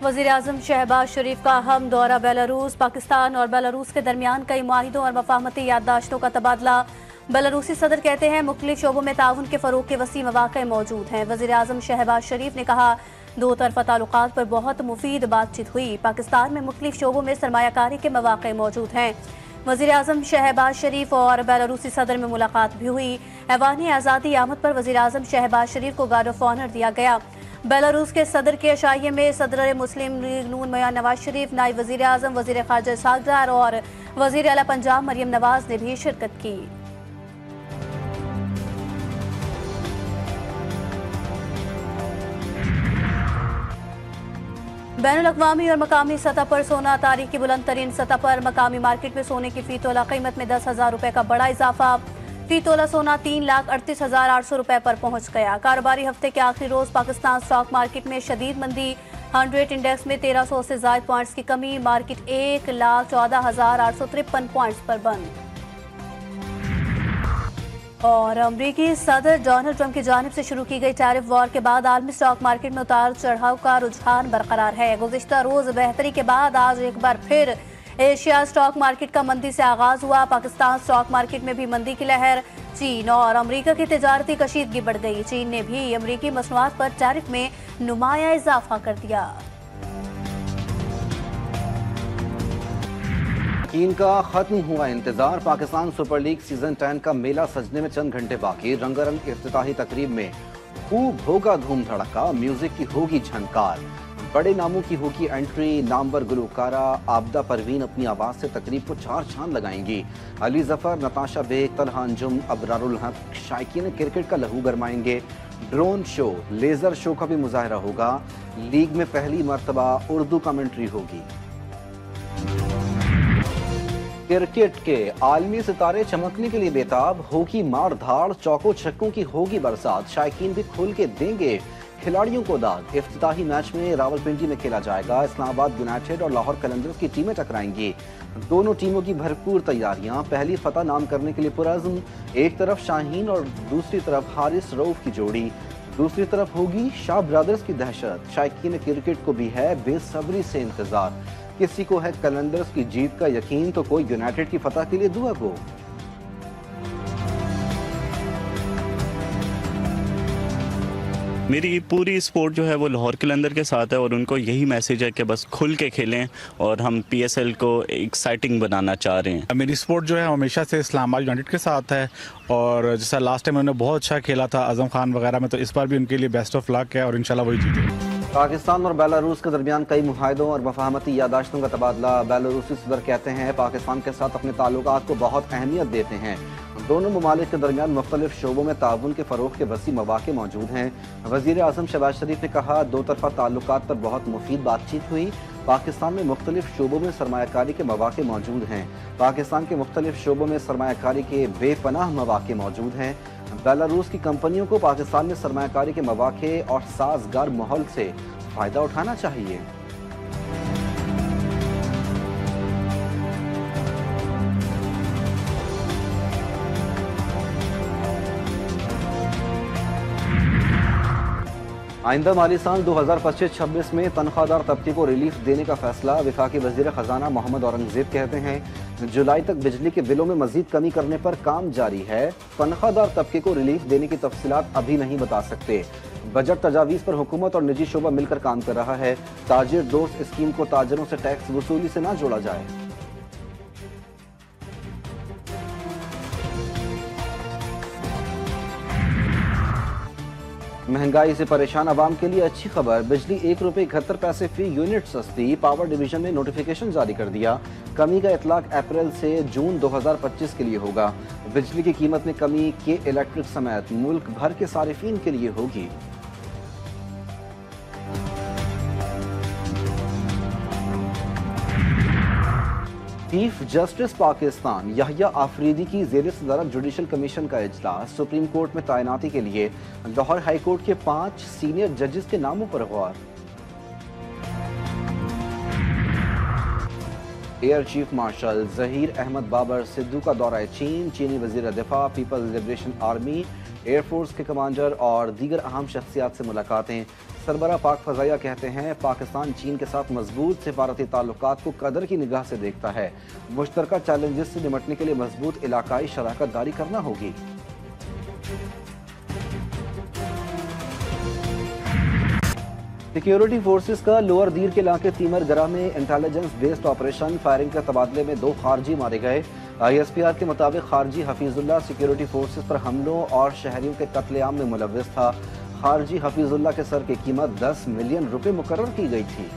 वज़ीर-ए-आज़म शहबाज शरीफ का अहम दौरा बेलारूस। पाकिस्तान और बेलारूस के दरमियान कई मुआहिदों और मफाहमती याददाश्तों का तबादला। बेलारूसी सदर कहते हैं मुख्तलिफ शोबों में ताउन के फ़रोग के वसी मौक़े मौजूद हैं। वज़ीर-ए-आज़म शहबाज शरीफ ने कहा, दो तरफ़ा ताल्लुकात पर बहुत मुफीद बातचीत हुई। पाकिस्तान में मुख्तलिफ शोबों में सरमायाकारी के मौक़े मौजूद हैं। वज़ीर-ए-आज़म शहबाज शरीफ और बेलारूसी सदर में मुलाकात भी हुई। ऐवान आज़ादी आमद पर वज़ीर-ए-आज़म शहबाज शरीफ को गार्ड ऑफ ऑनर दिया गया। बेलारूस के सदर के अशाइये में सदर मुस्लिम लीग नून मियां नवाज शरीफ, नायब वज़ीर-ए-आज़म, वज़ीर ख़ारजा इसहाक़ डार और वज़ीर आला पंजाब मरियम नवाज ने भी शिरकत की। बैनुल-अक़वामी और मकामी सतह पर सोना तारीख की बुलंद तरीन सतह पर। मकामी मार्केट में सोने की फ़ी तोला कीमत में 10,000 रुपये का बड़ा इजाफा। फ़ी तोला सोना 3,38,800 रुपये पर पहुंच गया। कारोबारी हफ्ते के आखिरी रोज पाकिस्तान स्टॉक मार्केट में शदीद मंदी। 100 इंडेक्स में 1300 से ज़ायद पॉइंट्स की कमी। मार्केट 1,14,853 पॉइंट्स पर बंद। और अमरीकी सदर डोनाल्ड ट्रंप की जानिब से शुरू की गई टैरिफ वॉर के बाद आलमी स्टॉक मार्केट में उतार चढ़ाव का रुझान बरकरार है। गुज़िश्ता रोज बेहतरी के बाद आज एक बार फिर एशिया स्टॉक मार्केट का मंदी से आगाज हुआ। पाकिस्तान स्टॉक मार्केट में भी मंदी की लहर। चीन और अमेरिका की तिजारती कशीदगी बढ़ गई। चीन ने भी अमेरिकी मसनूआत पर टैरिफ में नुमाया इजाफा कर दिया। चीन का खत्म हुआ इंतजार। पाकिस्तान सुपर लीग सीजन 10 का मेला सजने में चंद घंटे बाकी। रंगारंग इफ्तिताही तकरीब में खूब होगा धूम धड़का। म्यूजिक की होगी झनकार, बड़े नामों की होगी एंट्री। नामवर गुलकारा आबदा परवीन अपनी आवाज से तकरीब को चार चांद लगाएंगी। अली जफर, नताशा बेग, तलहा अंजुम, अबरारुल हक शायकीन क्रिकेट का लहू गरमाएंगे। ड्रोन शो, लेजर शो का भी मुजाहरा होगा। लीग में पहली मर्तबा उर्दू कमेंट्री होगी। क्रिकेट के आलमी सितारे चमकने के लिए बेताब। होगी मार धाड़, चौकों छक्कों की होगी बरसात। शायकीन भी खुल के देंगे खिलाड़ियों को दाद। इफ्तिताही मैच में रावलपिंडी में खेला जाएगा। इस्लामाबाद यूनाइटेड और लाहौर कलंदर्स की टीमें टकराएंगी। दोनों टीमों की भरपूर तैयारियां, पहली फतह नाम करने के लिए पुरअज़्म। एक तरफ शाहीन और दूसरी तरफ हारिस रऊफ की जोड़ी। दूसरी तरफ होगी शाह ब्रदर्स की दहशत। शायकीन क्रिकेट को भी है बेसब्री से इंतजार। किसी को है कलंदर्स की जीत का यकीन तो कोई यूनाइटेड की फतह के लिए दुआ गो। मेरी पूरी सपोर्ट जो है वो लाहौर कलंदर के साथ है और उनको यही मैसेज है कि बस खुल के खेलें और हम पीएसएल को एक्साइटिंग बनाना चाह रहे हैं। मेरी सपोर्ट जो है हमेशा से इस्लामाबाद यूनाइटेड के साथ है और जैसा लास्ट टाइम उन्होंने बहुत अच्छा खेला था आजम खान वगैरह में, तो इस बार भी उनके लिए बेस्ट ऑफ लक है और इंशाल्लाह वही जीते। पाकिस्तान और बेलारूस के दरमियान कई मुआहिदों और मफाहमती यादाश्तों का तबादला। बेलारूसी सदर कहते हैं पाकिस्तान के साथ अपने ताल्लुकात को बहुत अहमियत देते हैं। दोनों ममालिक के दरमियान मुख्तलिफ शोबों में ताउन के फ़रोग के वसी मौक़े मौजूद हैं। वज़ीर-ए-आज़म शहबाज शरीफ ने कहा, दो तरफ़ा ताल्लुकात पर बहुत मुफीद बातचीत हुई। पाकिस्तान में मुख्तलिफ शोबों में सरमायाकारी के मौक़े मौजूद हैं। पाकिस्तान के मुख्तलिफ शोबों में सरमायाकारी के बेपनाह मौक़े मौजूद हैं। बेलारूस की कंपनियों को पाकिस्तान में सरमायाकारी के मौक़े और साजगार माहौल से फ़ायदा उठाना चाहिए। आइंदा माली साल 2025-26 में तनख्वाहदार तबके को रिलीफ देने का फैसला। वफाकी वज़ीर ख़जाना मोहम्मद औरंगज़ेब कहते हैं जुलाई तक बिजली के बिलों में मजीद कमी करने पर काम जारी है। तनख्वाहदार तबके को रिलीफ देने की तफसीलात अभी नहीं बता सकते। बजट तजावीज़ पर हुकूमत और निजी शोबा मिलकर काम कर रहा है। ताजिर दोस्त स्कीम को ताजरों से टैक्स वसूली से ना जोड़ा जाए। महंगाई से परेशान आवाम के लिए अच्छी खबर। बिजली 1 रुपये 71 पैसे फी यूनिट सस्ती। पावर डिवीजन ने नोटिफिकेशन जारी कर दिया। कमी का इतलाक अप्रैल से जून 2025 के लिए होगा। बिजली की कीमत में कमी के इलेक्ट्रिक समेत मुल्क भर के सारिफीन के लिए होगी। चीफ जस्टिस पाकिस्तान याहिया आफरीदी की ज़ेर सदारत जुडिशल कमीशन का इजलास। सुप्रीम कोर्ट में तैनाती के लिए लाहौर हाई कोर्ट के 5 सीनियर जजेस के नामों पर गौर। Air chief marshal Zaheer Ahmad Babar Sidhu का दौरा चीन। चीनी वज़ीर दिफा, पीपल्स लिबरेशन आर्मी एयरफोर्स के कमांडर और दीगर अहम शख्सियात से मुलाकातें। सरबरा पाक फजाइया कहते हैं पाकिस्तान चीन के साथ मजबूत सिफारती ताल्लुकात को कदर की निगाह से देखता है। मुश्तरका चैलेंजेस से निपटने के लिए मजबूत इलाकाई शराकत दारी करना होगी। सिक्योरिटी फोर्सेस का लोअर दीर के इलाके तीमरगरा में इंटेलिजेंस बेस्ड ऑपरेशन फायरिंग के तबादले में 2 खारजी मारे गए। ISPR के मुताबिक खारजी हफीजुल्लाह सिक्योरिटी फोर्सेस पर हमलों और शहरियों के कत्लेआम में मुलव्विस था। खारजी हफीजुल्लाह के सर की कीमत 10 मिलियन रुपए मुकर्रर की गई थी।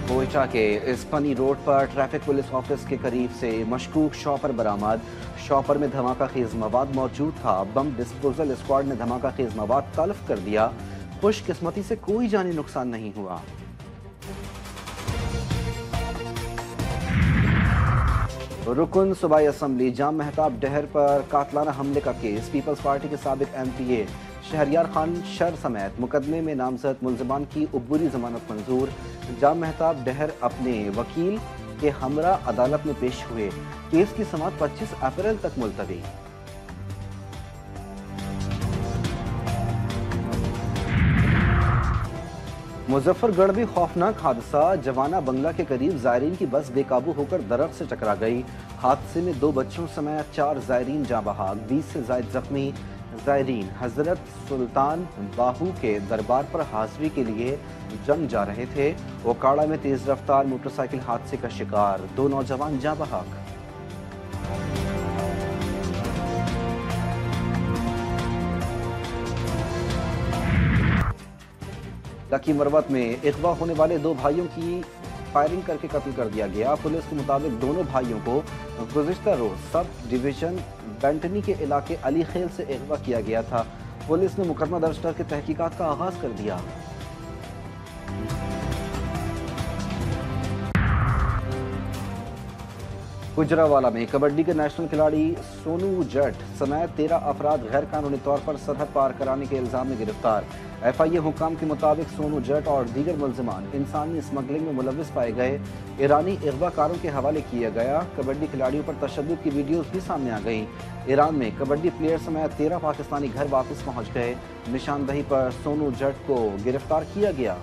कोयटा के इस्पनी रोड पर ट्रैफिक पुलिस ऑफिस के करीब से मशकूक शॉपर बरामद। शॉपर में धमाका खेज मवाद मौजूद था। बम डिस्पोजल स्क्वाड ने धमाका खेज मवाद तल्फ कर दिया। खुशकिस्मती से कोई जानी नुकसान नहीं हुआ। रुकन सूबाई असम्बली जाम महताब डहर पर कातलाना हमले का केस। पीपल्स पार्टी के साबिक MPA शहरियार खान शर समेत मुकदमे में नामजद मुलजमान की उबूरी जमानत मंजूर। जाम महताब डहर अपने वकील के हमरा अदालत में पेश हुए। केस की समाअत 25 अप्रैल तक मुलतवी। मुजफ्फरगढ़ में खौफनाक हादसा। जवाना बंगला के करीब जायरीन की बस बेकाबू होकर दरख्त से टकरा गई। हादसे में 2 बच्चों समेत 4 जायरीन जाँ बहाक, 20 से जायद जख्मी। जायरीन हजरत सुल्तान बाहू के दरबार पर हाजिरी के लिए जंग जा रहे थे। ओकाड़ा में तेज रफ्तार मोटरसाइकिल हादसे का शिकार, 2 नौजवान जाँ बहाक। लकी मरवत में अगवा होने वाले 2 भाइयों की फायरिंग करके कत्ल कर दिया गया। पुलिस के मुताबिक दोनों भाइयों को गुज़िश्ता रोज सब डिवीजन बेंटनी के इलाके अली खेल से अगवा किया गया था। पुलिस ने मुकदमा दर्ज करके तहकीकात का आगाज कर दिया। गुजरावाला में कबड्डी के नेशनल खिलाड़ी सोनू जट समेत 13 अफराद गैर कानूनी तौर पर सरहद पार कराने के इल्जाम में गिरफ्तार। FIA हुकाम के मुताबिक सोनू जट और दीगर मुलजमान इंसानी स्मगलिंग में मुलव्विस पाए गए। ईरानी अगवाकारों के हवाले किया गया। कबड्डी खिलाड़ियों पर तशद्दुद की वीडियोज भी सामने आ गई। ईरान में कबड्डी प्लेयर समेत 13 पाकिस्तानी घर वापस पहुंच गए। निशानदही पर सोनू जट को गिरफ्तार किया गया।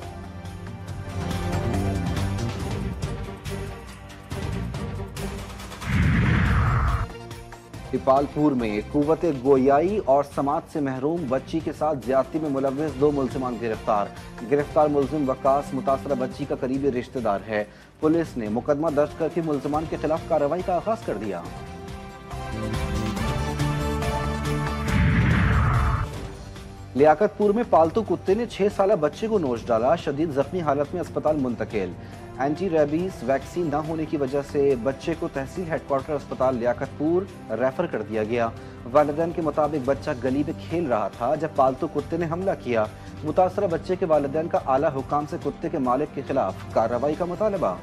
इपालपुर में कुव्वत गोयाई और समाज से महरूम बच्ची के साथ ज्यादती में मुलव्विस 2 मुलजिमान गिरफ्तार। गिरफ्तार मुलजिम वकास मुतासरा बच्ची का करीबी रिश्तेदार है। पुलिस ने मुकदमा दर्ज करके मुलजिमान के खिलाफ कार्रवाई का आगाज कर दिया। लियाकतपुर में पालतू कुत्ते ने 6 साला बच्चे को नोच डाला। शदीद जख्मी हालत में अस्पताल मुंतकिल। एंटी रेबीज वैक्सीन न होने की वजह से बच्चे को तहसील हेडक्वार्टर अस्पताल लियाकतपुर रेफर कर दिया गया। वालिदैन के मुताबिक बच्चा गली में खेल रहा था जब पालतू कुत्ते ने हमला किया। मुतासरा बच्चे के वालिदैन का आला हुकाम से कुत्ते के मालिक के खिलाफ कार्रवाई का मुतालबा।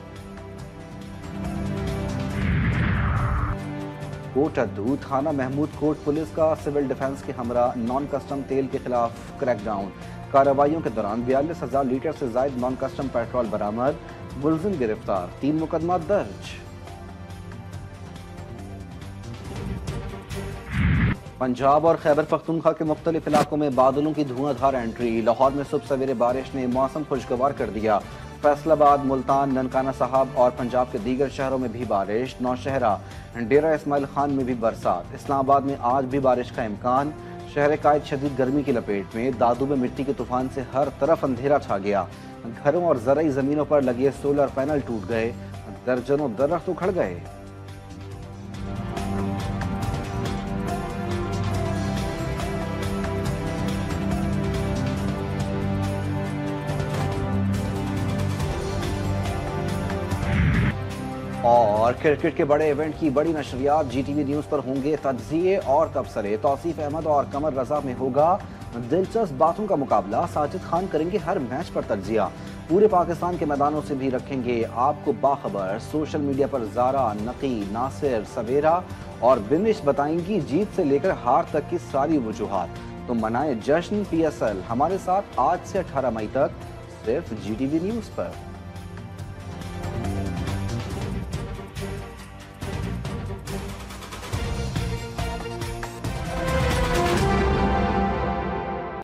कोटद्दू थाना महमूद कोट पुलिस का सिविल डिफेंस के हमरा नॉन कस्टम तेल के खिलाफ क्रैकडाउन। कार्रवाइयों के दौरान 42,000 लीटर से ज्यादा नॉन कस्टम पेट्रोल बरामद। मुलजिम गिरफ्तार, 3 मुकदमा दर्ज। पंजाब और खैबर पख्तूनख्वा के मुख्तलिफ इलाकों में बादलों की धुआंधार एंट्री। लाहौर में सुबह सवेरे बारिश ने मौसम खुशगवार कर दिया। फैसलाबाद, मुल्तान, ननकाना साहब और पंजाब के दीगर शहरों में भी बारिश। नौशहरा, डेरा इस्माइल खान में भी बरसात। इस्लामाबाद में आज भी बारिश का इम्कान। शहर कायद शदीद गर्मी की लपेट में। दादू में मिट्टी के तूफान से हर तरफ अंधेरा छा गया। घरों और ज़रई ज़मीनों पर लगे सोलर पैनल टूट गए। दर्जनों दरख्त उखड़ गए। और क्रिकेट के बड़े इवेंट की बड़ी नशरियात GTV न्यूज़ पर होंगे तज्जिए और तबसरे। तौसीफ अहमद और कमर रजा में होगा दिलचस्प बातों का मुकाबला। साजिद खान करेंगे हर मैच पर तज्जिया। पूरे पाकिस्तान के मैदानों से भी रखेंगे आपको बाखबर। सोशल मीडिया पर जारा, नकी, नासिर, सवेरा और बिनिश बताएंगी जीत से लेकर हार तक की सारी वजूहात। तो मनाए जश्न PSL हमारे साथ आज से 18 मई तक सिर्फ GTV न्यूज़ पर।